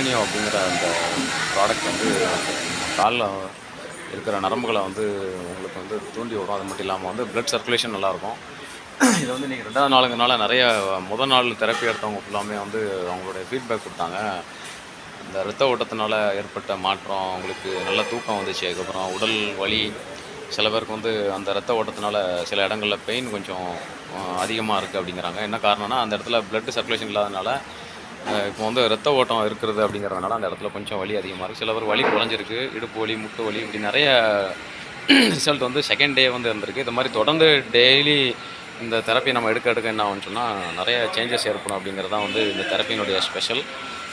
Titanium அப்படிங்கிற அந்த product வந்து காலில் இருக்கிற நரம்புகளை வந்து உங்களுக்கு வந்து தூண்டி விடும். அது மட்டும் இல்லாமல் வந்து பிளட் சர்க்குலேஷன் நல்லாயிருக்கும். இது வந்து நீங்கள் 2வது நாளுங்கனால நிறைய முதல் நாள் தெரப்பி எடுத்தவங்க ஃபுல்லாமே வந்து அவங்களுடைய ஃபீட்பேக் கொடுத்தாங்க. இந்த இரத்த ஓட்டத்தினால ஏற்பட்ட மாற்றம், அவங்களுக்கு நல்ல தூக்கம் வந்துச்சு. அதுக்கப்புறம் உடல் வலி, சில பேருக்கு வந்து அந்த இரத்த ஓட்டத்தினால சில இடங்களில் பெயின் கொஞ்சம் அதிகமாக இருக்குது அப்படிங்கிறாங்க. என்ன காரணம்னா அந்த இடத்துல பிளட் சர்க்குலேஷன் இல்லாதனால இப்போ வந்து இரத்த ஓட்டம் இருக்கிறது அப்படிங்கிறதுனால அந்த இடத்துல கொஞ்சம் வலி அதிகமாக இருக்குது. சில பேர் வலி குறைஞ்சிருக்கு, இடுப்பு வலி, முட்டு வலி, இப்படி நிறைய ரிசல்ட் வந்து செகண்ட் டே வந்து இருந்திருக்கு. இது மாதிரி தொடர்ந்து டெய்லி இந்த தெரப்பி நம்ம எடுக்க என்ன ஆகும்னு சொன்னால் நிறைய சேஞ்சஸ் ஏற்படும் அப்படிங்கிறது தான் வந்து இந்த தெரப்பியினுடைய ஸ்பெஷல்.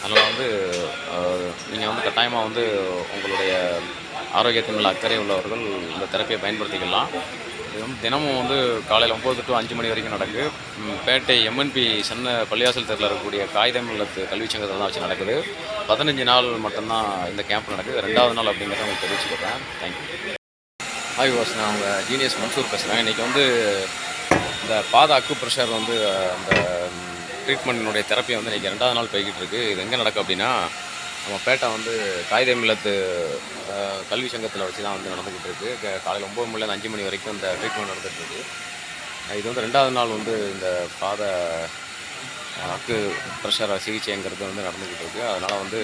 அதனால் வந்து நீங்கள் வந்து கட்டாயமாக வந்து உங்களுடைய ஆரோக்கியத்தின் மேல் அக்கறை உள்ளவர்கள் இந்த தெரப்பியை பயன்படுத்திக்கலாம். இது வந்து தினமும் வந்து காலையில் 9 to 5 மணி வரைக்கும் நடக்குது. பேட்டை எம்என்பி சென்னை பள்ளிவாசல் தெருவில் இருக்கக்கூடிய காகிதம் இல்லத்து கல்விச்சங்கத்தில் தான் வச்சு நடக்குது. 15 நாள் மட்டும்தான் இந்த கேம்ப் நடக்குது. 2வது நாள் அப்படிங்கிறத உங்களுக்கு தெரிவிச்சுக்கிறேன். தேங்க்யூ. ஹாய் வாஸ், நான் உங்கள் ஜீனியஸ் மன்சூர் பேசுகிறேன். இன்றைக்கி வந்து இந்த பாத அக்கு ப்ரெஷர் வந்து அந்த ட்ரீட்மெண்ட்டினுடைய தெரப்பி வந்து இன்றைக்கி 2வது நாள் போய்கிட்டு இருக்குது. இது எங்கே நடக்கும் அப்படின்னா நம்ம பேட்டை வந்து காகிதம் இல்லத்து கல்வி சங்கத்தில் வச்சு தான் வந்து நடந்துக்கிட்டு இருக்குது. காலையில் 9 மணிலேருந்து 5 மணி வரைக்கும் இந்த ட்ரீட்மெண்ட் நடந்துகிட்ருக்கு. இது வந்து 2வது நாள் வந்து இந்த பாத அக்கு ப்ரெஷர் சிகிச்சைங்கிறது வந்து நடந்துக்கிட்டு இருக்குது. அதனால் வந்து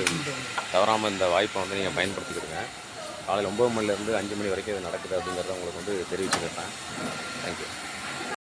தவறாமல் இந்த வாய்ப்பை வந்து நீங்கள் பயன்படுத்திக்கிடுங்க. காலையில் 9 மணிலேருந்து 5 மணி வரைக்கும் இது நடக்குது அப்படிங்கிறத உங்களுக்கு வந்து தெரிவிச்சுக்கிறேன். தேங்க்யூ.